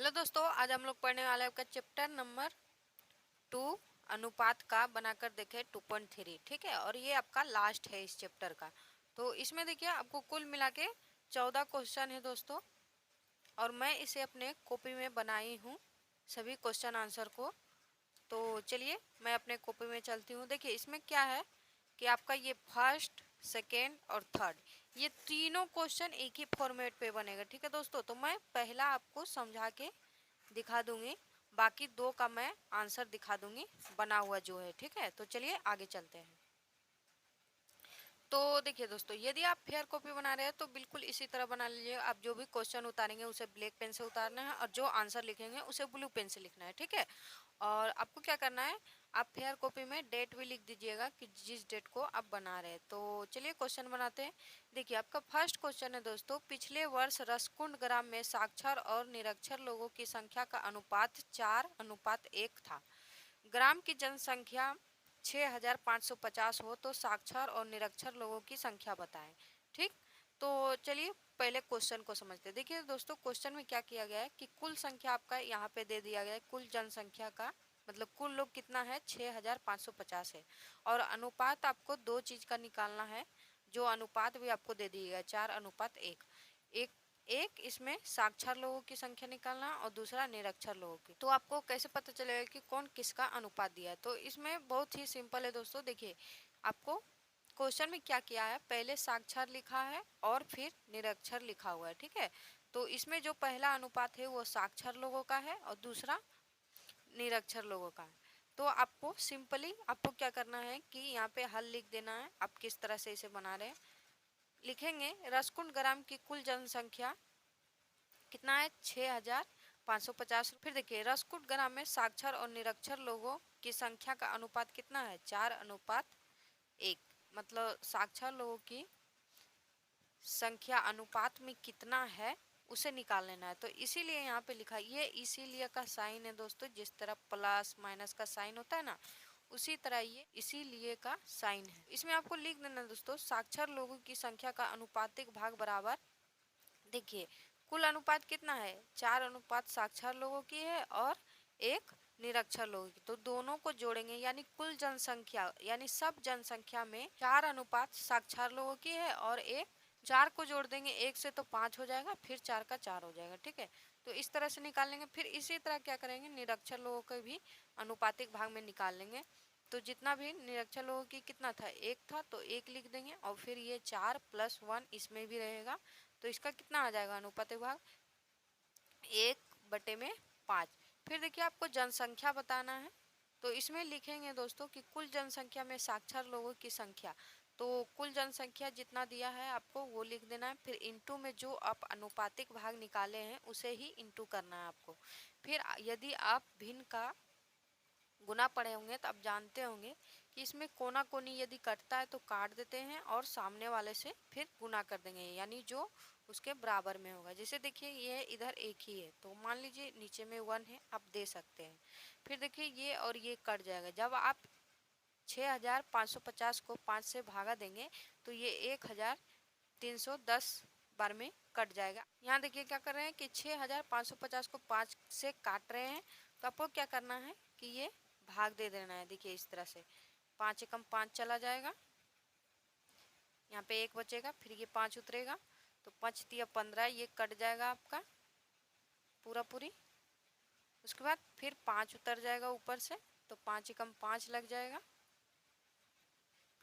Hello दोस्तों, आज हम लोग पढ़ने वाले हैं आपका चैप्टर नंबर 2 अनुपात का बनाकर देखें 2.3। ठीक है, और ये आपका लास्ट है इस चैप्टर का। तो इसमें देखिए आपको कुल मिला के 14 क्वेश्चन है दोस्तों, और मैं इसे अपने कॉपी में बनाई हूँ सभी क्वेश्चन आंसर को। तो चलिए मैं अपने कॉपी में चलती हूँ। देखिए इसमें क्या है कि आपका ये फर्स्ट, सेकेंड और थर्ड, ये तीनों क्वेश्चन एक ही फॉर्मेट पे बनेगा। ठीक है दोस्तों, तो मैं पहला आपको समझा के दिखा दूंगी, बाकी दो का मैं आंसर दिखा दूंगी बना हुआ जो है। ठीक है, तो चलिए आगे चलते हैं। तो देखिए दोस्तों, यदि आप फेयर कॉपी बना रहे हैं तो बिल्कुल इसी तरह बना लीजिए। आप जो भी क्वेश्चन उतारेंगे उसे ब्लैक पेन से उतारना है, और जो आंसर लिखेंगे उसे ब्लू पेन से लिखना है। ठीक है, और आपको क्या करना है, आप फेयर कॉपी में डेट भी लिख दीजिएगा कि जिस डेट को आप बना रहे हैं। तो चलिए क्वेश्चन बनाते हैं। देखिए आपका फर्स्ट क्वेश्चन है दोस्तों, पिछले वर्ष रसकुंड ग्राम में साक्षर और निरक्षर लोगों की संख्या का अनुपात 4:1 था। ग्राम की जनसंख्या 6550 हो तो साक्षर और निरक्षर लोगों की संख्या बताएं। ठीक, तो चलिए पहले क्वेश्चन को समझते हैं। देखिए दोस्तों, क्वेश्चन में क्या किया गया है कि कुल संख्या आपका यहाँ पे दे दिया गया है। कुल जनसंख्या का मतलब कुल लोग कितना है, 6550 है। और अनुपात आपको दो चीज का निकालना है, जो अनुपात भी आपको दे दिया गया 4:1। एक एक इसमें साक्षर लोगों की संख्या निकालना और दूसरा निरक्षर लोगों की। तो आपको कैसे पता चलेगा कि कौन किसका अनुपात दिया है? तो इसमें बहुत ही सिंपल है दोस्तों। देखिए आपको क्वेश्चन में क्या किया है, पहले साक्षर लिखा है और फिर निरक्षर लिखा हुआ है। ठीक है, तो इसमें जो पहला अनुपात है वो साक्षर लोगों का है और दूसरा निरक्षर लोगों का है। तो आपको सिंपली आपको क्या करना है कि यहाँ पे हल लिख देना है। आप किस तरह से इसे बना रहे हैं लिखेंगे। रसकुंड ग्राम की कुल जनसंख्या कितना है, 6550। फिर देखिए रसकुट ग्राम में साक्षर और निरक्षर लोगों की संख्या का अनुपात कितना है, 4:1। मतलब साक्षर लोगों की संख्या अनुपात में कितना है उसे निकाल लेना है। तो इसीलिए यहाँ पे लिखा, ये इसीलिए का साइन है दोस्तों। जिस तरह प्लस माइनस का साइन होता है ना, उसी तरह ये इसीलिए का साइन है। इसमें आपको लिख देना दोस्तों, साक्षर लोगों की संख्या का अनुपातिक भाग बराबर। देखिए कुल अनुपात कितना है, 4 साक्षर लोगों की है और 1 निरक्षर लोगों की। तो दोनों को जोड़ेंगे यानी कुल जनसंख्या यानी सब जनसंख्या में 4 साक्षर लोगों की है और 1। 4 को जोड़ देंगे 1 से तो 5 हो जाएगा, फिर 4 का 4 हो जाएगा। ठीक है, तो इस तरह से निकाल लेंगे। फिर इसी तरह क्या करेंगे, निरक्षर लोगों के भी अनुपातिक भाग में निकाल लेंगे। तो जितना भी निरक्षर लोगों की कितना था, 1 था, तो 1 लिख देंगे और फिर ये 4 + 1 इसमें भी रहेगा। तो इसका कितना आ जाएगा अनुपातिक भाग, 1/5। फिर देखिए आपको जनसंख्या बताना है। तो इसमें लिखेंगे दोस्तों कि कुल जनसंख्या में साक्षर लोगों की संख्या। तो कुल जनसंख्या जितना दिया है आपको वो लिख देना है। फिर इंटू में जो आप अनुपातिक भाग निकाले हैं उसे ही इंटू करना है आपको। फिर यदि आप भिन्न का गुना पढ़े होंगे तो आप जानते होंगे कि इसमें कोना कोनी यदि कटता है तो काट देते हैं और सामने वाले से फिर गुना कर देंगे, यानी जो उसके बराबर में होगा। जैसे देखिए ये इधर एक ही है तो मान लीजिए नीचे में 1 है, आप दे सकते हैं। फिर देखिए ये और ये कट जाएगा। जब आप 6550 को 5 से भागा देंगे तो ये 1310 बार में कट जाएगा। यहाँ देखिए क्या कर रहे हैं कि 6550 को 5 से काट रहे हैं। तो आपको क्या करना है कि ये भाग दे देना है। देखिए इस तरह से 5 एकम 5 चला जाएगा, यहाँ पे 1 बचेगा, फिर ये 5 उतरेगा तो 5 तिया 15, ये कट जाएगा आपका पूरा पूरी। उसके बाद फिर 5 उतर जाएगा ऊपर से, तो 5 एकम 5 लग जाएगा।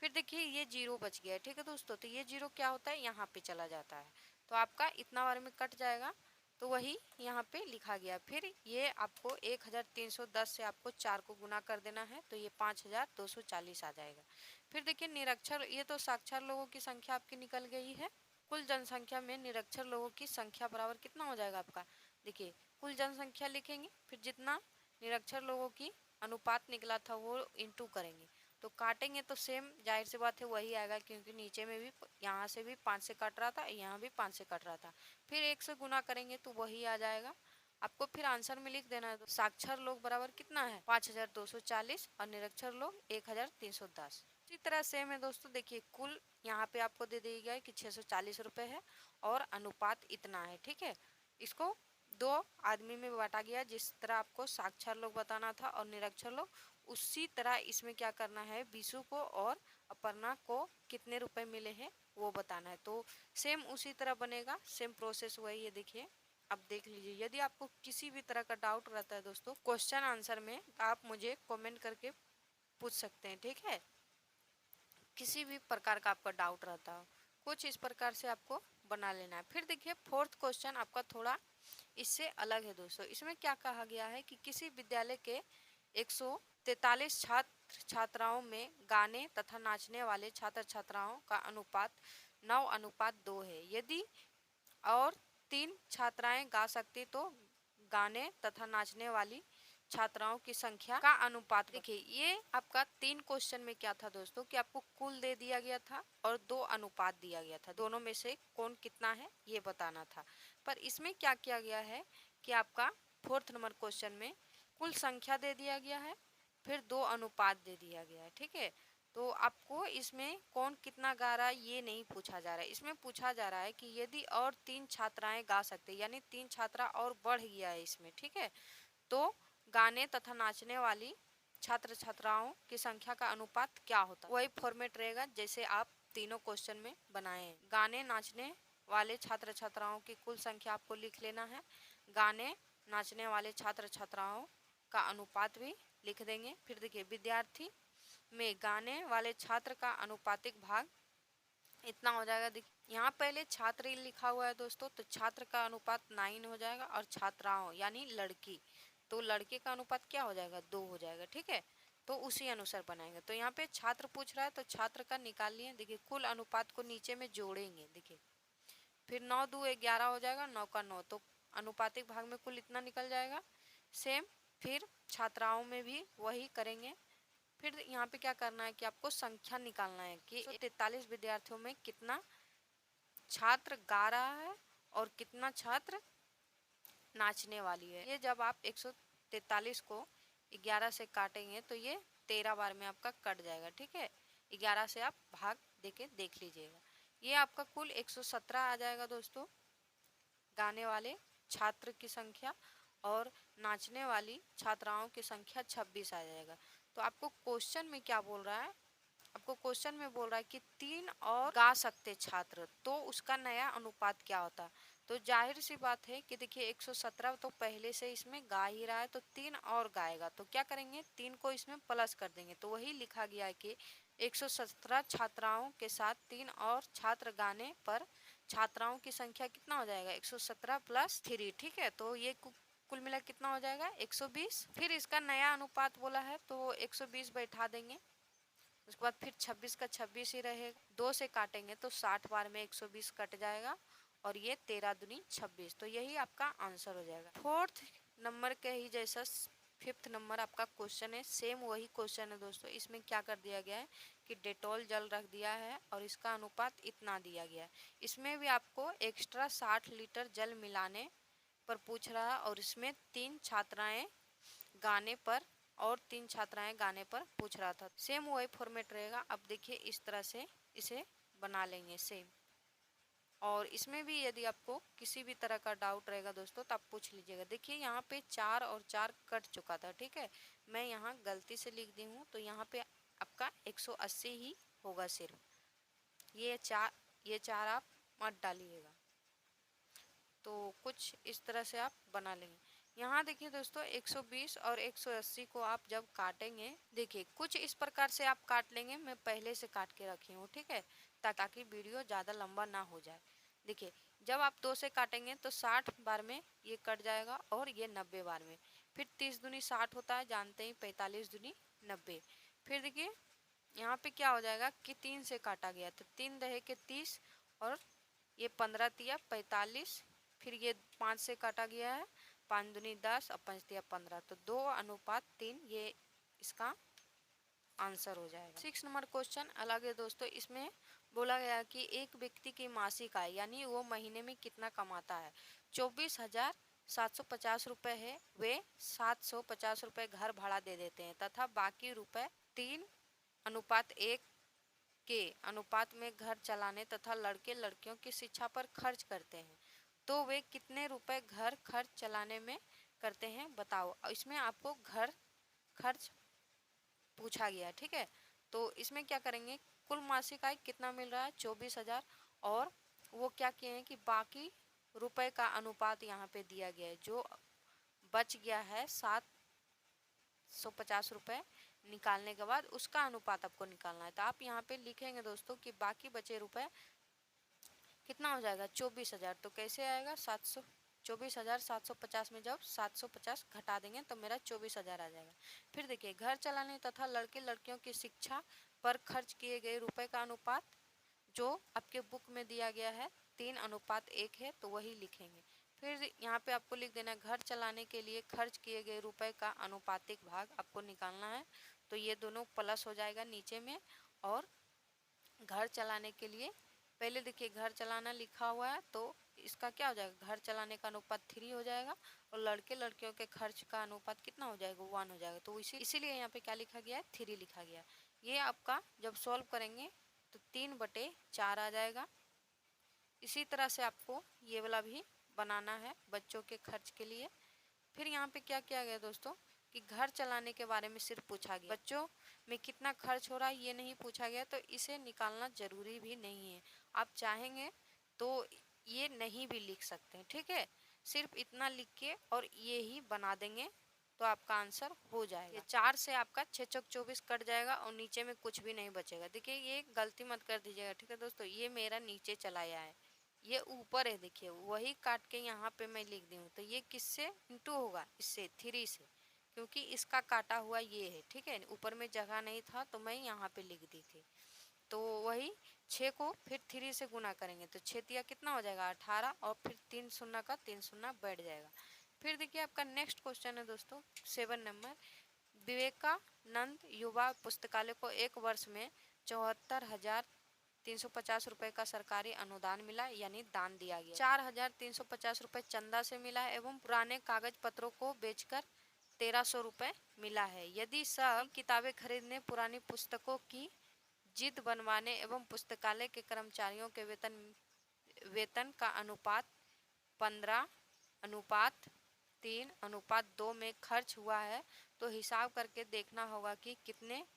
फिर देखिए ये 0 बच गया है। ठीक है दोस्तों, तो ये 0 क्या होता है, यहाँ पे चला जाता है। तो आपका इतना बार में कट जाएगा, तो वही यहाँ पे लिखा गया। फिर ये आपको 1310 से आपको 4 को गुना कर देना है, तो ये 5240 आ जाएगा। फिर देखिए निरक्षर, ये तो साक्षर लोगों की संख्या आपकी निकल गई है। कुल जनसंख्या में निरक्षर लोगों की संख्या बराबर कितना हो जाएगा आपका। देखिए कुल जनसंख्या लिखेंगे, फिर जितना निरक्षर लोगों की अनुपात निकला था वो इंटू करेंगे। तो काटेंगे तो सेम जाहिर सी बात है वही आएगा, क्योंकि नीचे में भी यहाँ से भी 5 से कट रहा था, यहाँ भी 5 से कट रहा था। फिर 1 से गुना करेंगे तो वही आ जाएगा। आपको फिर आंसर में लिख देना है। तो साक्षर लोग बराबर कितना है, 5240 और निरक्षर लोग 1310। इसी तरह सेम है दोस्तों। देखिए कुल यहाँ पे आपको दे दिया गया है कि 640 रुपये है और अनुपात इतना है। ठीक है, इसको दो आदमी में बांटा गया, जिस तरह आपको साक्षर लोग बताना था और निरक्षर लोग, उसी तरह इसमें क्या करना है, बीसू को और अपर्णा को कितने रुपए मिले हैं वो बताना है। तो सेम उसी तरह बनेगा, सेम प्रोसेस वही है। देखिए अब देख लीजिए, यदि आपको किसी भी तरह का डाउट रहता है दोस्तों क्वेश्चन आंसर में, आप मुझे कमेंट करके पूछ सकते हैं, ठीक है। किसी भी प्रकार का आपका डाउट रहता हो, कुछ इस प्रकार से आपको बना लेना है। फिर देखिए फोर्थ क्वेश्चन आपका थोड़ा इससे अलग है दोस्तों। इसमें क्या कहा गया है कि किसी विद्यालय के 143 छात्र छात्राओं में गाने तथा नाचने वाले छात्र छात्राओं का अनुपात 9:2 है। यदि और 3 छात्राएं गा सकती तो गाने तथा नाचने वाली छात्राओं की संख्या का अनुपात। देखिए ये आपका 3 क्वेश्चन में क्या था दोस्तों कि आपको कुल दे दिया गया था और 2 अनुपात दिया गया था, दोनों में से कौन कितना है ये बताना था। पर इसमें क्या किया गया है कि आपका फोर्थ नंबर क्वेश्चन में कुल संख्या दे दिया गया है, फिर 2 अनुपात दे दिया गया है, ठीक है। तो आपको इसमें कौन कितना गा रहा है ये नहीं पूछा जा रहा है, इसमें पूछा जा रहा है कि यदि और 3 छात्राएं गा सकते, यानी 3 छात्रा और बढ़ गया है इसमें, ठीक है। तो गाने तथा नाचने वाली छात्र छात्राओं की संख्या का अनुपात क्या होता है, वही फॉर्मेट रहेगा जैसे आप तीनों क्वेश्चन में बनाए हैं। गाने नाचने वाले छात्र छात्राओं की कुल संख्या आपको लिख लेना है, गाने नाचने वाले छात्र छात्राओं का अनुपात भी लिख देंगे। फिर देखिए विद्यार्थी में गाने वाले छात्र का अनुपातिक भाग इतना हो जाएगा। देखिए यहाँ पहले छात्र ही लिखा हुआ है दोस्तों, तो छात्र का अनुपात 9 हो जाएगा, और छात्राओं यानी लड़की, तो लड़के का अनुपात क्या हो जाएगा, 2 हो जाएगा, ठीक है। तो उसी अनुसार बनाएंगे। तो यहाँ पे छात्र पूछ रहा है तो छात्र का निकाल लिए। देखिए कुल अनुपात को नीचे में जोड़ेंगे, देखिए फिर 9 2 11 हो जाएगा, 9 का 9, तो अनुपातिक भाग में कुल इतना निकल जाएगा। सेम फिर छात्राओं में भी वही करेंगे। फिर यहाँ पे क्या करना है कि आपको संख्या निकालना है कि 143 विद्यार्थियों में कितना छात्र गा रहा है और कितना छात्र नाचने वाली है। ये जब आप 143 को 11 से काटेंगे तो ये 13 बार में आपका कट जाएगा, ठीक है। 11 से आप भाग देके देख लीजिएगा, ये आपका कुल 117 आ जाएगा दोस्तों, गाने वाले छात्र की संख्या, और नाचने वाली छात्राओं की संख्या 26 आ जाएगा। तो आपको क्वेश्चन में क्या बोल रहा है, आपको क्वेश्चन में बोल रहा है कि 3 और गा सकते छात्र, तो उसका नया अनुपात क्या होता। तो जाहिर सी बात है कि देखिए 117 तो पहले से इसमें गा ही रहा है, तो 3 और गाएगा, तो क्या करेंगे 3 को इसमें प्लस कर देंगे। तो वही लिखा गया है कि 117 छात्राओं के साथ 3 और छात्र गाने पर छात्राओं की संख्या कितना हो जाएगा, 117 + 3, ठीक है। तो ये कुल मिला कितना हो जाएगा, 120। फिर इसका नया अनुपात बोला है तो 120 बैठा देंगे, उसके बाद फिर 26 का 26 ही रहेगा, 2 से काटेंगे तो 60 बार में 120 कट जाएगा, और ये 13 दूनी 26, तो यही आपका आंसर हो जाएगा। फोर्थ नंबर के ही जैसा फिफ्थ नंबर आपका क्वेश्चन है, सेम वही क्वेश्चन है दोस्तों। इसमें क्या कर दिया गया है कि डेटॉल जल रख दिया है और इसका अनुपात इतना दिया गया है। इसमें भी आपको एक्स्ट्रा 60 लीटर जल मिलाने पर पूछ रहा है, और इसमें 3 छात्राएं गाने पर और 3 छात्राएं गाने पर पूछ रहा था। सेम वही फॉर्मेट रहेगा। अब देखिए इस तरह से इसे बना लेंगे सेम, और इसमें भी यदि आपको किसी भी तरह का डाउट रहेगा दोस्तों तो आप पूछ लीजिएगा। देखिए यहाँ पे 4 और 4 कट चुका था, ठीक है, मैं यहाँ गलती से लिख दी हूँ, तो यहाँ पे आपका 180 ही होगा सिर्फ, ये 4 आप मत डालिएगा। तो कुछ इस तरह से आप बना लेंगे। यहाँ देखिए दोस्तों 120 और 180 को आप जब काटेंगे, देखिए कुछ इस प्रकार से आप काट लेंगे, मैं पहले से काट के रखी हूँ, ठीक है, ताकि वीडियो ज़्यादा लंबा ना हो जाए। देखिए जब आप 2 से काटेंगे तो 60 बार में ये कट जाएगा, और ये 90 बार में। फिर 30 दूनी 60 होता है, जानते ही 45 दूनी 90। फिर देखिए यहाँ पे क्या हो जाएगा कि 3 से काटा गया, तो 3 दहे के 30, और ये 15 तिया 45, फिर ये 5 से काटा गया है, 5 दूनी 10 और 5 तिया 15, तो 2:3 ये इसका आंसर हो जाएगा। 6 नंबर क्वेश्चन अलग है दोस्तों। इसमें बोला गया कि एक व्यक्ति की मासिक आय यानी वो महीने में कितना कमाता है, 24,750 रुपये है। वे 750 रुपये घर भाड़ा दे देते हैं तथा बाकी रुपए 3:1 के अनुपात में घर चलाने तथा लड़के लड़कियों की शिक्षा पर खर्च करते हैं। तो वे कितने रुपए घर खर्च चलाने में करते हैं बताओ। इसमें आपको घर खर्च पूछा गया है, ठीक है। तो इसमें क्या करेंगे, कुल मासिक आय कितना मिल रहा है 24,000, और वो क्या किए हैं कि बाकी रुपए का अनुपात यहाँ पे दिया गया है, जो बच गया है 750 रुपए निकालने के बाद उसका अनुपात आपको निकालना है। तो आप यहाँ पे लिखेंगे दोस्तों कि बाकी बचे रुपए कितना हो जाएगा 24,000। तो कैसे आएगा 24,750 में जब 750 घटा देंगे तो मेरा 24,000 आ जाएगा। फिर देखिए घर चलाने तथा लड़के लड़कियों की शिक्षा पर खर्च किए गए रुपए का अनुपात जो आपके बुक में दिया गया है 3:1 है, तो वही लिखेंगे। फिर यहाँ पे आपको लिख देना घर चलाने के लिए खर्च किए गए रुपए का अनुपातिक भाग आपको निकालना है। तो ये दोनों प्लस हो जाएगा नीचे में, और घर चलाने के लिए पहले देखिए घर चलाना लिखा हुआ है तो इसका क्या हो जाएगा, घर चलाने का अनुपात 3 हो जाएगा, और लड़के लड़कियों के खर्च का अनुपात कितना हो जाएगा 1 हो जाएगा। तो इसीलिए यहाँ पे क्या लिखा गया है 3 लिखा गया है। ये आपका जब सॉल्व करेंगे तो 3/4 आ जाएगा। इसी तरह से आपको ये वाला भी बनाना है बच्चों के खर्च के लिए। फिर यहाँ पे क्या किया गया दोस्तों कि घर चलाने के बारे में सिर्फ पूछा गया, बच्चों में कितना खर्च हो रहा है ये नहीं पूछा गया, तो इसे निकालना जरूरी भी नहीं है। आप चाहेंगे तो ये नहीं भी लिख सकते हैं, ठीक है। सिर्फ इतना लिख के और ये ही बना देंगे तो आपका आंसर हो जाएगा। 4 से आपका 6 चौक 24 कट जाएगा और नीचे में कुछ भी नहीं बचेगा। देखिए ये गलती मत कर दीजिएगा, ठीक है दोस्तों। ये मेरा नीचे चला आया है, ये ऊपर है, देखिए वही काट के यहाँ पे मैं लिख दी हूँ। तो ये किससे इंटू होगा, इससे 3 से, क्योंकि इसका काटा हुआ ये है, ठीक है। ऊपर में जगह नहीं था तो मैं यहाँ पे लिख दी थी। तो वही 6 को फिर 3 से गुना करेंगे तो 6 तिया कितना हो जाएगा 18, और फिर 3 शून्य का 3 शून्य बैठ जाएगा। फिर देखिए आपका नेक्स्ट क्वेश्चन है दोस्तों 7 नंबर। विवेकानंद युवा पुस्तकालय को एक वर्ष में 74,350 रुपए का सरकारी अनुदान मिला, यानी दान दिया गया। 4,350 रुपए चंदा से मिला एवं पुराने कागज पत्रों को बेचकर 1,300 रुपए मिला है। यदि सब किताबें खरीदने, पुरानी पुस्तकों की जिद बनवाने एवं पुस्तकालय के कर्मचारियों के वेतन का अनुपात 15:3:2 में खर्च हुआ है, तो हिसाब करके देखना होगा कि कितने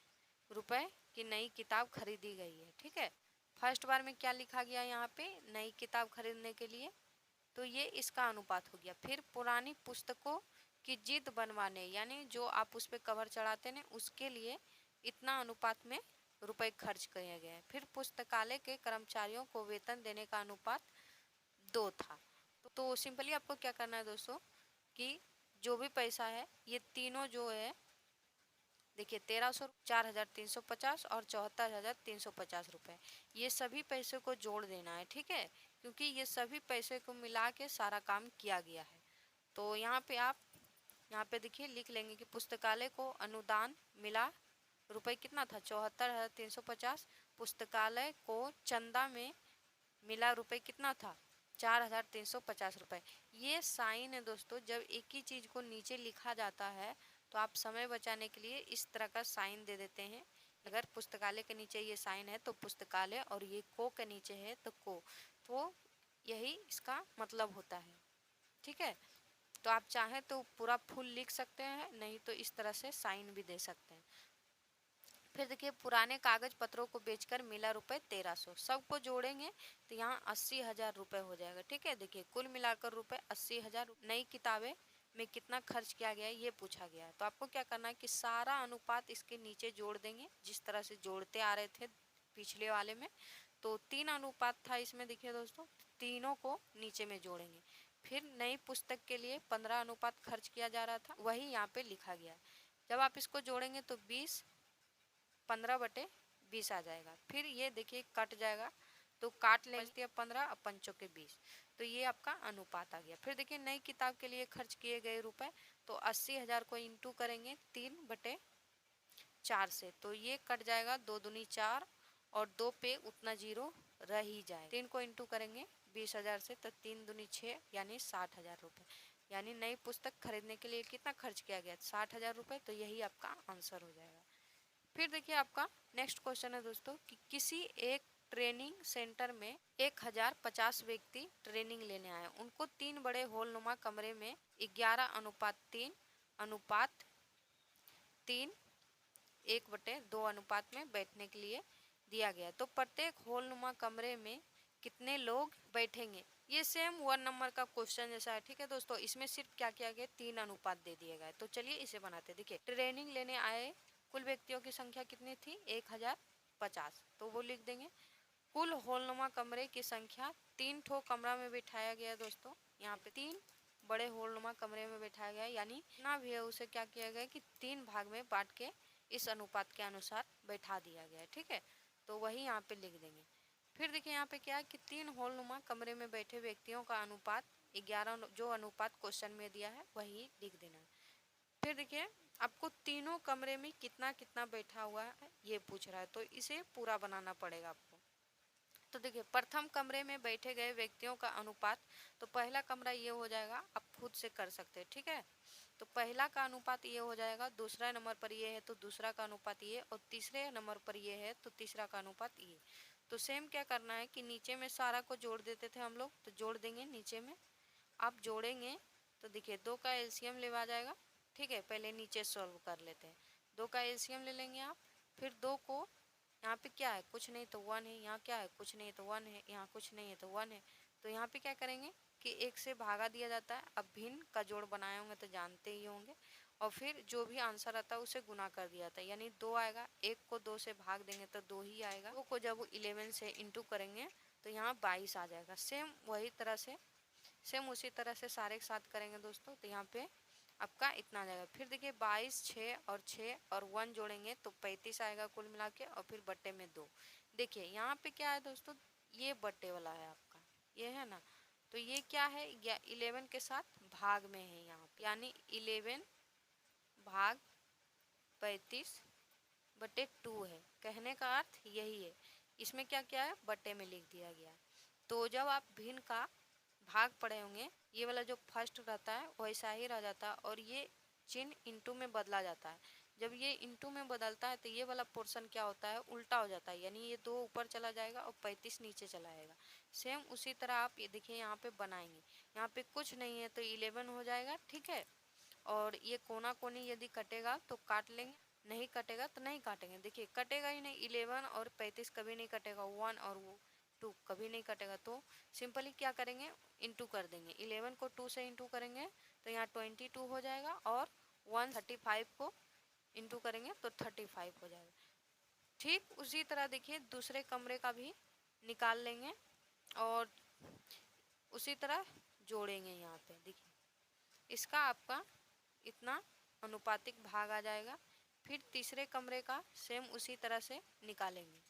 रुपए की नई किताब खरीदी गई है, ठीक है। फर्स्ट बार में क्या लिखा गया यहाँ पे नई किताब खरीदने के लिए, तो ये इसका अनुपात हो गया। फिर पुरानी पुस्तकों की जिद बनवाने, यानी जो आप उस पर कवर चढ़ाते हैं उसके लिए इतना अनुपात में रुपए खर्च किए गए। फिर पुस्तकालय के कर्मचारियों को वेतन देने का अनुपात 2 था। तो सिंपली आपको क्या करना है दोस्तों कि जो भी पैसा है ये तीनों जो है देखिए 1,300, 4,350 और 74,350 रुपए, ये सभी पैसे को जोड़ देना है, ठीक है, क्योंकि ये सभी पैसे को मिला के सारा काम किया गया है। तो यहाँ पे आप यहाँ पे देखिए लिख लेंगे कि पुस्तकालय को अनुदान मिला रुपए कितना था 74,350, पुस्तकालय को चंदा में मिला रुपए कितना था 4,350 रुपए। ये साइन है दोस्तों, जब एक ही चीज को नीचे लिखा जाता है तो आप समय बचाने के लिए इस तरह का साइन दे देते हैं। अगर पुस्तकालय के नीचे ये साइन है तो पुस्तकालय, और ये को के नीचे है तो को, तो यही इसका मतलब होता है, ठीक है। तो आप चाहें तो पूरा फुल लिख सकते हैं, नहीं तो इस तरह से साइन भी दे सकते हैं। फिर देखिए पुराने कागज पत्रों को बेचकर मिला रुपए 1,300, सबको जोड़ेंगे तो यहाँ 80,000 रुपए हो जाएगा, ठीक है। देखिए कुल मिलाकर रुपए 80,000। नई किताबें में कितना खर्च किया गया है ये पूछा गया है, तो आपको क्या करना है कि सारा अनुपात इसके नीचे जोड़ देंगे जिस तरह से जोड़ते आ रहे थे पिछले वाले में। तो 3 अनुपात था इसमें, देखिए दोस्तों तीनों को नीचे में जोड़ेंगे। फिर नई पुस्तक के लिए 15 अनुपात खर्च किया जा रहा था, वही यहाँ पे लिखा गया है। जब आप इसको जोड़ेंगे तो 15/20 आ जाएगा। फिर ये देखिए कट जाएगा तो काट लेते हैं 15 और 5 के 20, तो ये आपका अनुपात आ गया। फिर देखिए नई किताब के लिए खर्च किए गए रुपए, तो 80,000 को इंटू करेंगे 3/4 से, तो ये कट जाएगा 2 दूनी 4 और 2 पे उतना जीरो रह ही जाएगा। 3 को इंटू करेंगे 20,000 से तो 3 दूनी 6 यानी 60,000 रुपये। यानी नई पुस्तक खरीदने के लिए कितना खर्च किया गया 60,000 रुपये, तो यही आपका आंसर हो जाएगा। फिर देखिए आपका नेक्स्ट क्वेश्चन है दोस्तों कि किसी एक ट्रेनिंग सेंटर में 1050 व्यक्ति ट्रेनिंग लेने आए। उनको 3 बड़े होलनुमा कमरे में 11:3 अनुपात 3 1/2 अनुपात में बैठने के लिए दिया गया। तो प्रत्येक होलनुमा कमरे में कितने लोग बैठेंगे, ये सेम 1 नंबर का क्वेश्चन जैसा है। ठीक है दोस्तों, इसमें सिर्फ क्या किया गया, 3 अनुपात दे दिए गए। तो चलिए इसे बनाते। देखिए, ट्रेनिंग लेने आए कुल व्यक्तियों की संख्या कितनी थी, 1050। तो वो लिख देंगे। कुल होलनुमा कमरे की संख्या 3 ठो कमरा में बिठाया गया दोस्तों। यहाँ पे 3 बड़े होलनुमा कमरे में बिठाया गया, यानी ना भी है उसे क्या किया गया कि 3 भाग में बांट के इस अनुपात के अनुसार बैठा दिया गया है। ठीक है, तो वही यहाँ पे लिख देंगे। फिर देखिए यहाँ पे क्या है कि 3 होलनुमा कमरे में बैठे व्यक्तियों का अनुपात 11, जो अनुपात क्वेश्चन में दिया है वही लिख देना है। फिर देखिए आपको तीनों कमरे में कितना कितना बैठा हुआ है ये पूछ रहा है, तो इसे पूरा बनाना पड़ेगा आपको। तो देखिए, प्रथम कमरे में बैठे गए व्यक्तियों का अनुपात, तो पहला कमरा ये हो जाएगा, आप खुद से कर सकते हैं। ठीक है, तो पहला का अनुपात ये हो जाएगा, दूसरा नंबर पर ये है तो दूसरा का अनुपात ये, और तीसरे नंबर पर ये है तो तीसरा का अनुपात ये। तो सेम क्या करना है कि नीचे में सारा को जोड़ देते थे हम लोग, तो जोड़ देंगे नीचे में। आप जोड़ेंगे तो देखिए 2 का एलसीएम लेवा जाएगा। ठीक है, पहले नीचे सॉल्व कर लेते हैं। 2 का एलसीएम ले लेंगे आप। फिर 2 को, यहाँ पे क्या है, कुछ नहीं तो 1 है। यहाँ क्या है, कुछ नहीं तो 1 है। यहाँ कुछ नहीं है तो 1 है। तो यहाँ पे क्या करेंगे कि 1 से भागा दिया जाता है। अब भिन्न का जोड़ बनाए होंगे तो जानते ही होंगे। और फिर जो भी आंसर आता है उसे गुना कर दिया जाता है, यानी 2 आएगा। 1 को 2 से भाग देंगे तो 2 ही आएगा। 2 को जब 11 से इंटू करेंगे तो यहाँ 22 आ जाएगा। सेम वही तरह से, सेम उसी तरह से सारे के साथ करेंगे दोस्तों। तो यहाँ पे आपका इतना आ जाएगा। फिर देखिए 22, 6 और 6 और 1 जोड़ेंगे तो 35 आएगा कुल मिला के, और फिर बट्टे में 2। देखिए यहाँ पे क्या है दोस्तों, ये बट्टे वाला है आपका, ये है ना। तो ये क्या है, या 11 के साथ भाग में है यहाँ पे, यानी 11 भाग 35/2 है। कहने का अर्थ यही है। इसमें क्या क्या है, बट्टे में लिख दिया गया है। तो जब आप भिन्न का भाग पढ़े होंगे, ये वाला जो फर्स्ट रहता है वैसा ही रह जाता है, और ये चिन्ह इंटू में बदला जाता है। जब ये इंटू में बदलता है तो ये वाला पोर्शन क्या होता है, उल्टा हो जाता है, यानी ये 2 ऊपर चला जाएगा और 35 नीचे चला आएगा। सेम उसी तरह आप ये देखिए यहाँ पे बनाएंगे। यहाँ पे कुछ नहीं है तो 11 हो जाएगा। ठीक है, और ये कोना कोनी यदि कटेगा तो काट लेंगे, नहीं कटेगा तो नहीं काटेंगे। देखिए कटेगा ही नहीं, 11 और 35 कभी नहीं कटेगा, 1 और 2 कभी नहीं कटेगा। तो सिंपली क्या करेंगे, इंटू कर देंगे। 11 को 2 से इंटू करेंगे तो यहाँ 22 हो जाएगा, और 135 को इंटू करेंगे तो 35 हो जाएगा। ठीक उसी तरह देखिए दूसरे कमरे का भी निकाल लेंगे और उसी तरह जोड़ेंगे। यहाँ पे देखिए इसका आपका इतना अनुपातिक भाग आ जाएगा। फिर तीसरे कमरे का सेम उसी तरह से निकालेंगे।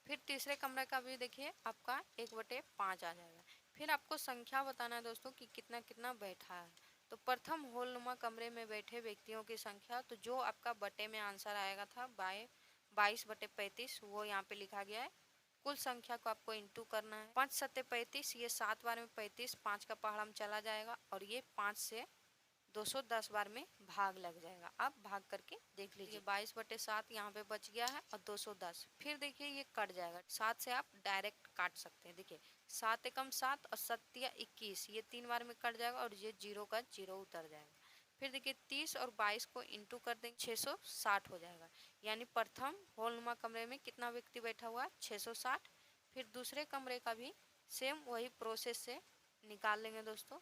फिर तीसरे कमरे का भी देखिए आपका 1/5 आ जाएगा। फिर आपको संख्या बताना है दोस्तों कि कितना कितना बैठा है। तो प्रथम होलनुमा कमरे में बैठे व्यक्तियों की संख्या, तो जो आपका बटे में आंसर आएगा था 22/35, वो यहाँ पे लिखा गया है। कुल संख्या को आपको इंटू करना है। 5 सत्ते 35, ये 7 बार में 35, 5 का पहाड़ा में चला जाएगा, और ये 5 से 210 बार में भाग लग जाएगा। आप भाग करके देख लीजिए। 22/7 यहाँ पे बच गया है, और 210। फिर देखिए ये कट जाएगा। 7 से आप डायरेक्ट काट सकते हैं। देखिए 7 एकम 7 और 7 या 21, ये 3 बार में कट जाएगा, और ये 0 का 0 उतर जाएगा। फिर देखिए 30 और 22 को इंटू कर देंगे, 660 हो जाएगा। यानी प्रथम होलनुमा कमरे में कितना व्यक्ति बैठा हुआ है, 660। फिर दूसरे कमरे का भी सेम वही प्रोसेस से निकाल लेंगे दोस्तों।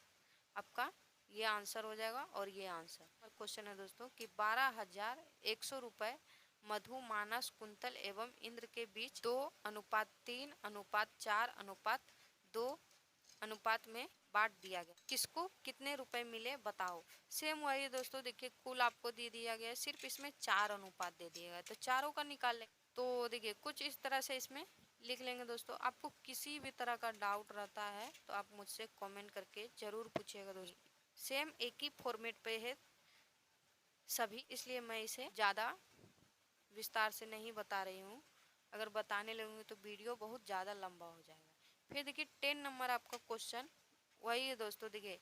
आपका ये आंसर हो जाएगा, और ये आंसर। क्वेश्चन है दोस्तों कि 12,100 रुपये मधु, मानस, कुंतल एवं इंद्र के बीच 2:3:4:2 अनुपात में बांट दिया गया। किसको कितने रुपए मिले बताओ। सेम वही दोस्तों, देखिए कुल आपको दे दिया गया, सिर्फ इसमें 4 अनुपात दे दिया गया, तो चारों का निकाल लें। तो देखिए कुछ इस तरह से इसमें लिख लेंगे दोस्तों। आपको किसी भी तरह का डाउट रहता है तो आप मुझसे कमेंट करके ज़रूर पूछिएगा दोस्तों। सेम एक ही फॉर्मेट पे है सभी, इसलिए मैं इसे ज़्यादा विस्तार से नहीं बता रही हूँ। अगर बताने लगूंगी तो वीडियो बहुत ज़्यादा लंबा हो जाएगा। फिर देखिए 10 नंबर आपका क्वेश्चन वही है दोस्तों। देखिए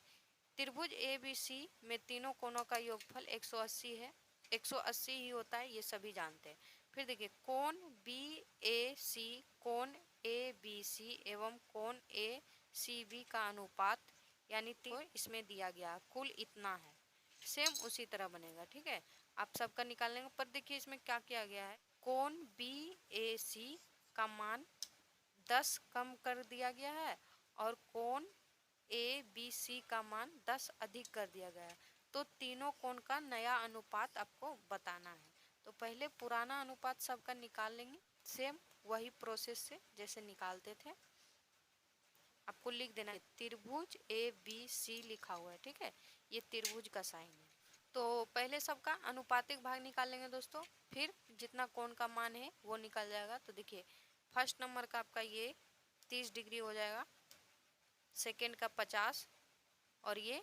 त्रिभुज ABC में तीनों कोनों का योगफल 180 है। 180 ही होता है, ये सभी जानते हैं। फिर देखिए कोण बी ए सी, कोण ए बी सी एवं कोण ए सी बी का अनुपात यानी इसमें दिया गया कुल इतना है। सेम उसी तरह बनेगा, ठीक है। आप सबका निकाल लेंगे, पर देखिए इसमें क्या किया गया है, कोण बी ए सी का मान 10 कम कर दिया गया है और कोण ए बी सी का मान 10 अधिक कर दिया गया है। तो तीनों कोण का नया अनुपात आपको बताना है। तो पहले पुराना अनुपात सबका निकाल लेंगे, सेम वही प्रोसेस से जैसे निकालते थे। आपको लिख देना है त्रिभुज ए बी सी लिखा हुआ है, ठीक है, ये त्रिभुज का साइन है। तो पहले सबका अनुपातिक भाग निकाल लेंगे दोस्तों, फिर जितना कोण का मान है वो निकल जाएगा। तो देखिए फर्स्ट नंबर का आपका ये 30 डिग्री हो जाएगा, सेकेंड का 50 और ये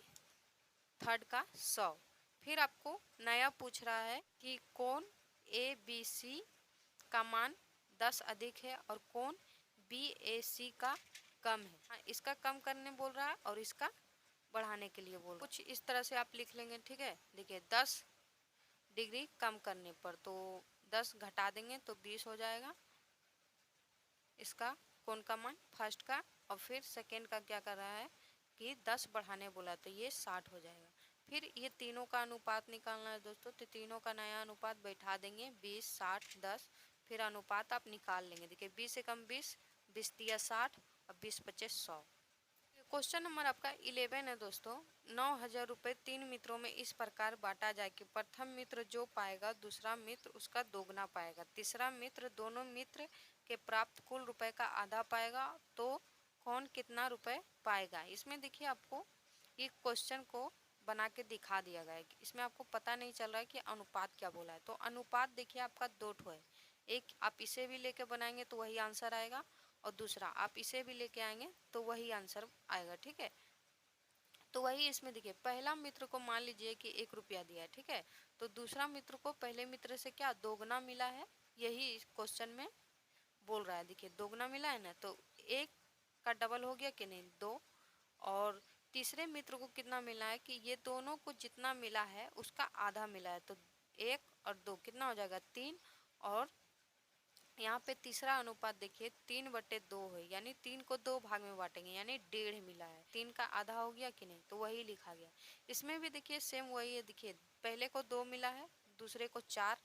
थर्ड का 100। फिर आपको नया पूछ रहा है कि कोण ए बी सी का मान 10 अधिक है और कोण बी ए सी का कम है। हाँ, इसका कम करने बोल रहा है और इसका बढ़ाने के लिए बोल रहा है। कुछ इस तरह से आप लिख लेंगे, ठीक है। देखिए 10 डिग्री कम करने पर तो 10 घटा देंगे तो 20 हो जाएगा इसका कोण का मान फर्स्ट का, और फिर सेकेंड का क्या कर रहा है कि 10 बढ़ाने बोला तो ये 60 हो जाएगा। फिर ये तीनों का अनुपात निकालना है दोस्तों, तो तीनों का नया अनुपात बैठा देंगे 20 60 10। फिर अनुपात आप निकाल लेंगे, देखिए 20 से कम 20, 20 तिया 60 और 20 पच्चीस 100। क्वेश्चन नंबर आपका 11 है दोस्तों। 9,000 रुपये 3 मित्रों में इस प्रकार बांटा जाए कि प्रथम मित्र जो पाएगा दूसरा मित्र उसका दोगुना पाएगा, तीसरा मित्र दोनों मित्र के प्राप्त कुल रुपए का आधा पाएगा, तो कौन कितना रुपए पाएगा। इसमें देखिए आपको ये क्वेश्चन को बना के दिखा दिया गया है, इसमें आपको पता नहीं चल रहा है कि अनुपात क्या बोला है। तो अनुपात देखिए आपका दो ठो है, एक आप इसे भी लेके बनाएंगे तो वही आंसर आएगा, और दूसरा आप इसे भी लेके आएंगे तो वही आंसर आएगा, ठीक है। तो वही इसमें देखिए पहला मित्र को मान लीजिए कि 1 रुपया दिया है, ठीक है, तो दूसरा मित्र को पहले मित्र से क्या दोगुना मिला है, यही इस क्वेश्चन में बोल रहा है। देखिए दोगुना मिला है ना, तो 1 का डबल हो गया कि नहीं 2, और तीसरे मित्र को कितना मिला है कि ये दोनों को जितना मिला है उसका आधा मिला है, तो 1 और 2 कितना हो जाएगा 3, और यहाँ पे तीसरा अनुपात देखिए 3/2 है, यानी 3 को 2 भाग में बांटेंगे यानी 1.5 मिला है, 3 का आधा हो गया कि नहीं, तो वही लिखा गया। इसमें भी देखिए सेम वही है, देखिए पहले को 2 मिला है दूसरे को 4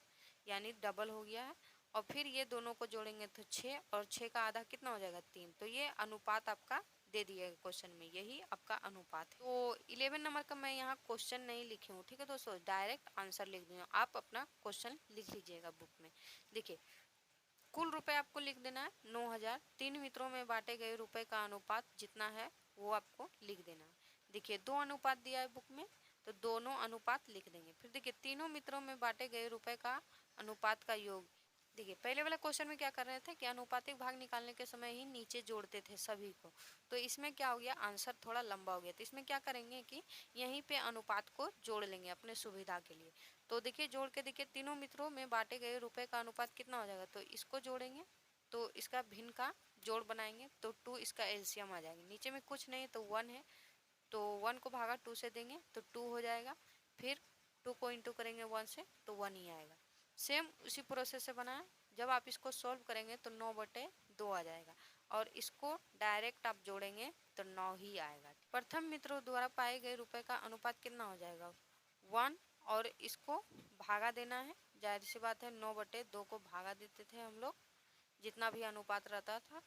यानी डबल हो गया है, और फिर ये दोनों को जोड़ेंगे तो 6, और 6 का आधा कितना हो जाएगा 3, तो ये अनुपात आपका दे दिया क्वेश्चन में, यही आपका अनुपात है। तो 11 नंबर का मैं यहाँ क्वेश्चन नहीं लिखी हूँ, ठीक है दोस्तों, डायरेक्ट आंसर लिख दी हूँ, आप अपना क्वेश्चन लिख लीजिएगा बुक में। देखिए कुल रुपए आपको लिख देना है 9,000, 3 मित्रों में बांटे गए रुपए का अनुपात जितना है वो आपको लिख देना है। देखिए 2 अनुपात दिया है बुक में, तो दोनों अनुपात लिख देंगे। फिर देखिए तीनों मित्रों में बांटे गए रुपए का अनुपात का योग। देखिए पहले वाला क्वेश्चन में क्या कर रहे थे कि अनुपातिक भाग निकालने के समय ही नीचे जोड़ते थे सभी को, तो इसमें क्या हो गया आंसर थोड़ा लंबा हो गया, तो इसमें क्या करेंगे कि यहीं पे अनुपात को जोड़ लेंगे अपने सुविधा के लिए। तो देखिए जोड़ के देखिए तीनों मित्रों में बांटे गए रुपए का अनुपात कितना हो जाएगा, तो इसको जोड़ेंगे तो इसका भिन्न का जोड़ बनाएंगे तो 2 इसका एलसीएम आ जाएगा, नीचे में कुछ नहीं तो 1 है, तो 1 को भागा 2 से देंगे तो 2 हो जाएगा, फिर 2 को इंटू करेंगे 1 से तो 1 ही आएगा। सेम उसी प्रोसेस से बना है, जब आप इसको सॉल्व करेंगे तो 9/2 आ जाएगा, और इसको डायरेक्ट आप जोड़ेंगे तो 9 ही आएगा। प्रथम मित्रों द्वारा पाए गए रुपए का अनुपात कितना हो जाएगा 1, और इसको भागा देना है, जाहिर सी बात है 9/2 को भागा देते थे हम लोग, जितना भी अनुपात रहता था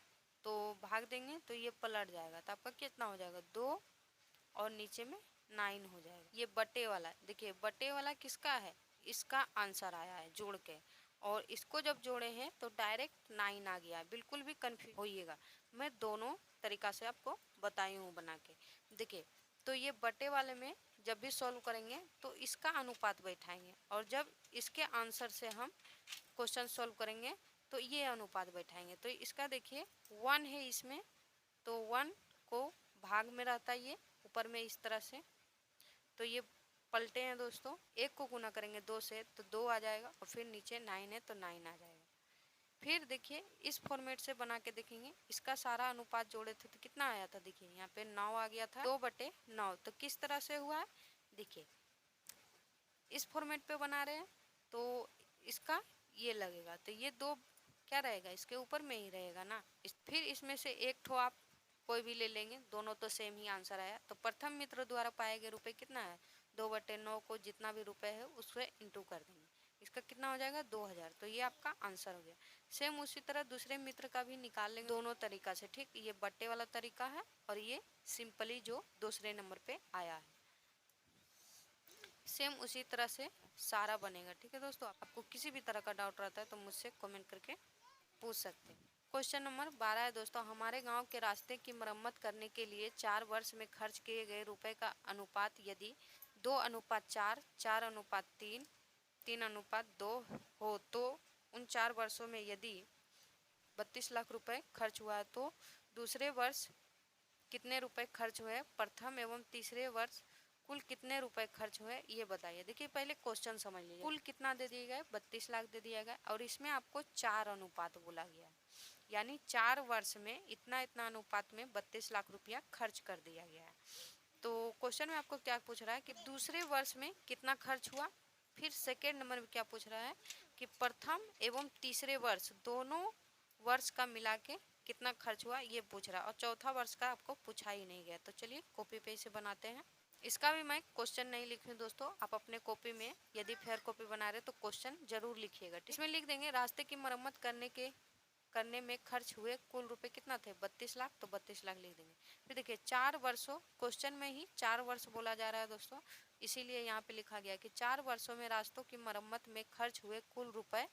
तो भाग देंगे तो ये पलट जाएगा, तो आपका कितना हो जाएगा 2 और नीचे में 9 हो जाएगा। ये बटे वाला देखिए, बटे वाला किसका है, इसका आंसर आया है जोड़ के, और इसको जब जोड़े हैं तो डायरेक्ट 9 आ गया है, बिल्कुल भी कन्फ्यूज होइएगा, मैं दोनों तरीका से आपको बताई हूँ बना के। देखिए तो ये बटे वाले में जब भी सॉल्व करेंगे तो इसका अनुपात बैठाएंगे, और जब इसके आंसर से हम क्वेश्चन सॉल्व करेंगे तो ये अनुपात बैठाएंगे। तो इसका देखिए 1 है इसमें, तो 1 को भाग में रहता है ये ऊपर में इस तरह से, तो ये पलटे हैं दोस्तों, 1 को गुना करेंगे 2 से तो 2 आ जाएगा, और फिर नीचे 9 है तो 9 आ जाएगा। फिर देखिए इस फॉर्मेट से बना के देखेंगे, इसका सारा अनुपात जोड़े थे तो कितना आया था, देखिए यहाँ पे 9 आ गया था, 2/9। तो किस तरह से हुआ है, देखिए इस फॉर्मेट पे बना रहे हैं तो इसका ये लगेगा, तो ये दो क्या रहेगा, इसके ऊपर में ही रहेगा ना। फिर इसमें से एक ठो आप कोई भी ले लेंगे, दोनों तो सेम ही आंसर आया। तो प्रथम मित्र द्वारा पाए गए रुपए कितना है, 2/9 को जितना भी रुपए है उससे इंटू कर देंगे, इसका कितना हो जाएगा 2000। तो ये आपका आंसर हो गया। सेम उसी तरह दूसरे मित्र का भी निकाल लेंगे दोनों तरीका से, ठीक। ये बट्टे वाला तरीका है और ये सिंपली जो दूसरे नंबर पे आया है, सेम उसी तरह से सारा बनेगा, ठीक है दोस्तों। आपको किसी भी तरह का डाउट रहता है तो मुझसे कमेंट करके पूछ सकते हैं। क्वेश्चन नंबर 12 है दोस्तों, हमारे गांव के रास्ते की मरम्मत करने के लिए 4 वर्ष में खर्च किए गए रुपए का अनुपात यदि 2:4, 4:3, 3:2 हो तो उन 4 वर्षों में यदि 32 लाख रुपए खर्च हुआ है तो दूसरे वर्ष कितने रुपए खर्च हुए, प्रथम एवं तीसरे वर्ष कुल कितने रुपए खर्च हुए ये बताइए। देखिए पहले क्वेश्चन समझ लीजिए, कुल कितना दे दिया गया है, 32 लाख दे दिया गया और इसमें आपको 4 अनुपात बोला गया है, यानी 4 वर्ष में इतना इतना अनुपात में 32 लाख रुपया खर्च कर दिया गया है। तो क्वेश्चन में आपको क्या पूछ रहा है कि दूसरे वर्ष में कितना खर्च हुआ, फिर सेकेंड नंबर में क्या पूछ रहा है कि प्रथम एवं तीसरे वर्ष दोनों वर्ष का मिला के कितना खर्च हुआ ये पूछ रहा है, और चौथा वर्ष का आपको पूछा ही नहीं गया। तो चलिए कॉपी पे इसे बनाते हैं। इसका भी मैं क्वेश्चन नहीं लिख रही हूँ दोस्तों, आप अपने कॉपी में यदि फेयर कॉपी बना रहे तो क्वेश्चन जरूर लिखिएगा। इसमें लिख देंगे रास्ते की मरम्मत करने में खर्च हुए कुल रुपए कितना थे, 32 लाख, तो 32 लाख लिख देंगे। फिर देखिए 4 वर्षों, क्वेश्चन में ही 4 वर्ष बोला जा रहा है दोस्तों, इसीलिए यहाँ पे लिखा गया कि 4 वर्षों में रास्तों की मरम्मत में खर्च हुए कुल रुपए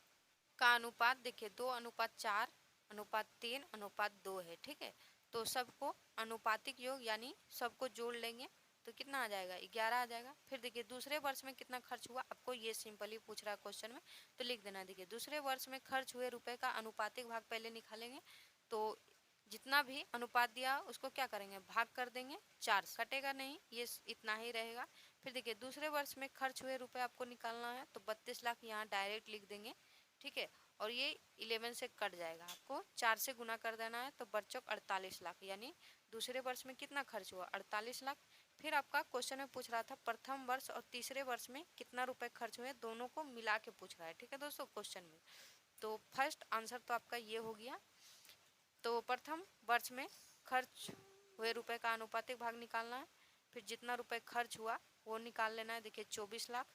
का अनुपात देखिए 2:4:3:2 है, ठीक है। तो सबको अनुपातिक योग यानी सबको जोड़ लेंगे तो कितना आ जाएगा, 11 आ जाएगा। फिर देखिए दूसरे वर्ष में कितना खर्च हुआ, आपको ये सिंपली पूछ रहा है क्वेश्चन में, तो लिख देना। देखिए दूसरे वर्ष में खर्च हुए रुपए का अनुपातिक भाग पहले निकालेंगे, तो जितना भी अनुपात दिया उसको क्या करेंगे, भाग कर देंगे 4, कटेगा नहीं, ये इतना ही रहेगा। फिर देखिए दूसरे वर्ष में खर्च हुए रुपए आपको निकालना है, तो 32 लाख यहाँ डायरेक्ट लिख देंगे, ठीक है। और ये 11 से कट जाएगा, आपको 4 से गुना कर देना है, तो बच्चों 48 लाख, यानी दूसरे वर्ष में कितना खर्च हुआ, 48 लाख। फिर आपका क्वेश्चन में पूछ रहा था प्रथम वर्ष और तीसरे वर्ष में कितना रुपए खर्च हुए, दोनों को मिला के पूछ रहा है, ठीक है दोस्तों क्वेश्चन में। तो फर्स्ट आंसर तो आपका ये हो गया। तो प्रथम वर्ष में खर्च हुए रुपए का अनुपातिक भाग निकालना है, फिर जितना रुपए खर्च हुआ वो निकाल लेना है, देखिए 24 लाख।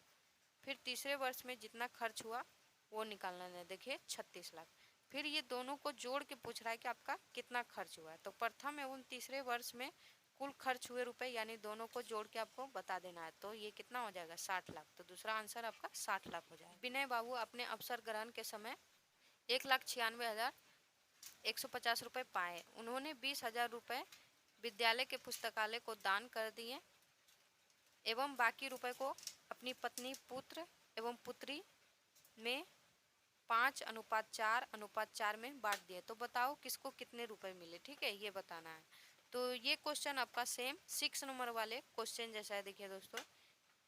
फिर तीसरे वर्ष में जितना खर्च हुआ वो निकालना है, देखिए 36 लाख। फिर ये दोनों को जोड़ के पूछ रहा है कि आपका कितना खर्च हुआ है। तो प्रथम एवं तीसरे वर्ष में कुल खर्च हुए रुपए यानी दोनों को जोड़ के आपको बता देना है, तो ये कितना हो जाएगा 60 लाख। तो दूसरा आंसर आपका 60 लाख हो जाएगा। विनय बाबू अपने अवसर ग्रहण के समय 1,96,150 रुपये पाए, उन्होंने 20,000 रुपये विद्यालय के पुस्तकालय को दान कर दिए एवं बाकी रुपए को अपनी पत्नी, पुत्र एवं पुत्री में 5:4:4 में बांट दिए, तो बताओ किसको कितने रुपए मिले, ठीक है, ये बताना है। तो ये क्वेश्चन आपका सेम 6 नंबर वाले क्वेश्चन जैसा है, देखिए दोस्तों,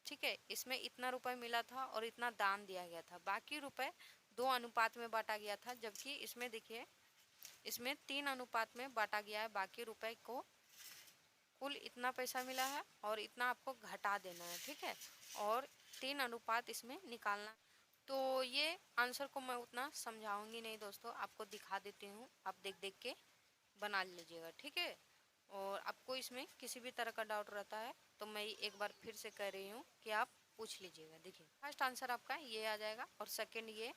ठीक है। इसमें इतना रुपए मिला था और इतना दान दिया गया था, बाकी रुपए 2 अनुपात में बांटा गया था, जबकि इसमें देखिए इसमें 3 अनुपात में बांटा गया है। बाकी रुपए को कुल इतना पैसा मिला है और इतना आपको घटा देना है, ठीक है, और 3 अनुपात इसमें निकालना। तो ये आंसर को मैं उतना समझाऊंगी नहीं दोस्तों, आपको दिखा देती हूँ, आप देख देख के बना लीजिएगा, ठीक है। और आपको इसमें किसी भी तरह का डाउट रहता है तो मैं एक बार फिर से कह रही हूँ कि आप पूछ लीजिएगा। देखिए फर्स्ट आंसर आपका ये आ जाएगा और सेकंड ये,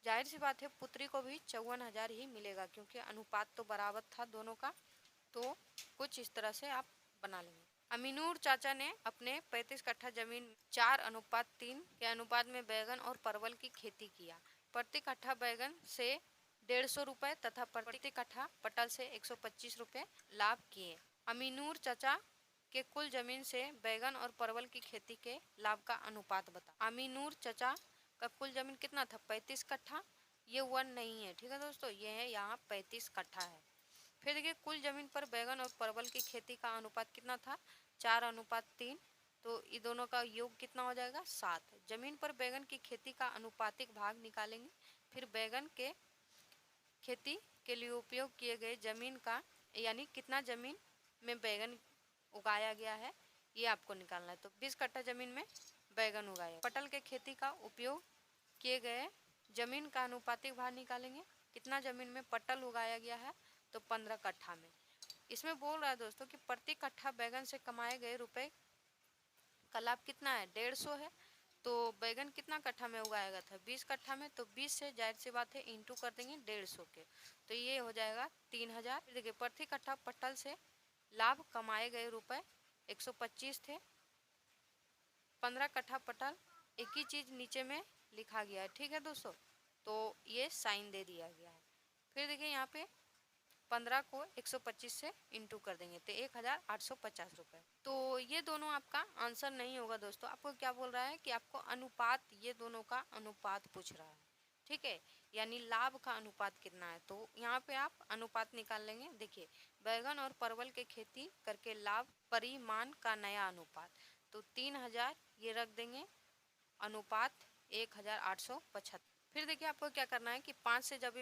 जाहिर सी बात है पुत्री को भी 54,000 ही मिलेगा क्योंकि अनुपात तो बराबर था दोनों का। तो कुछ इस तरह से आप बना लेंगे। अमीनूर चाचा ने अपने 35 कट्ठा जमीन 4:3 के अनुपात में बैगन और परवल की खेती किया। प्रति कट्ठा बैगन से 150 रुपये तथा प्रति कट्ठा पटल से 125 रुपये लाभ किए। अमीनूर चाचा के कुल जमीन से बैगन और परवल की खेती के लाभ का अनुपात बता। अमीनूर चाचा का कुल जमीन कितना था, 35 कट्ठा, ये 1 नहीं है, ठीक है दोस्तों, ये है यहाँ 35 कट्ठा है। फिर देखिए कुल जमीन पर बैगन और परवल की खेती का अनुपात कितना था, 4:3, तो ये दोनों का योग कितना हो जाएगा 7। जमीन पर बैगन की खेती का अनुपातिक भाग निकालेंगे, फिर बैगन के खेती के लिए उपयोग किए गए जमीन का यानी कितना जमीन में बैगन उगाया गया है ये आपको निकालना है। तो 20 कट्ठा जमीन में बैगन उगाया। पटल के खेती का उपयोग किए गए जमीन का अनुपातिक भार निकालेंगे। कितना जमीन में पटल उगाया गया है, तो 15 कट्ठा में। इसमें बोल रहा है दोस्तों कि प्रति कट्ठा बैगन से कमाए गए रुपए का लाभ कितना है, 150 है। तो बैगन कितना कट्ठा में उगाया गया था, 20 कट्ठा में। तो 20 से जाहिर सी बात है इंटू कर देंगे 150 के, तो ये हो जाएगा 3000। देखिए प्रति कट्ठा पटल से लाभ कमाए गए रुपए 125 थे। 15 कट्ठा पटल, एक ही चीज़ नीचे में लिखा गया है, ठीक है दोस्तों। तो ये साइन दे दिया गया है। फिर देखिए यहाँ पे 15 को 125 से इंटू कर देंगे तो 1850 रुपये। तो ये दोनों आपका आंसर नहीं होगा दोस्तों। आपको क्या बोल रहा है कि आपको अनुपात, ये दोनों का अनुपात पूछ रहा है, ठीक है, यानी लाभ का अनुपात कितना है। तो यहाँ पे आप अनुपात निकाल लेंगे। देखिए बैगन और परवल के खेती करके लाभ परिमाण का नया अनुपात, तो 3000 ये रख देंगे, अनुपात 1875। फिर देखिए आपको क्या करना है कि 5 से जब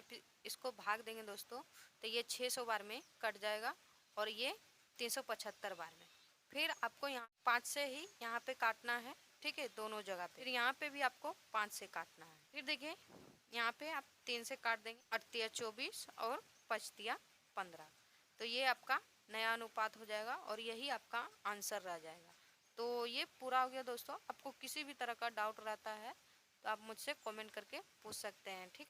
इसको भाग देंगे दोस्तों, तो ये 600 बार में कट जाएगा और ये 375 बार में। फिर आपको यहाँ 5 से ही यहाँ पे काटना है, ठीक है, दोनों जगह पे। फिर यहाँ पे भी आपको 5 से काटना है। फिर देखिए यहाँ पे आप 3 से काट देंगे, 8 24 और 5 15। तो ये आपका नया अनुपात हो जाएगा और यही आपका आंसर रह जाएगा। तो ये पूरा हो गया दोस्तों। आपको किसी भी तरह का डाउट रहता है तो आप मुझसे कमेंट करके पूछ सकते हैं, ठीक है।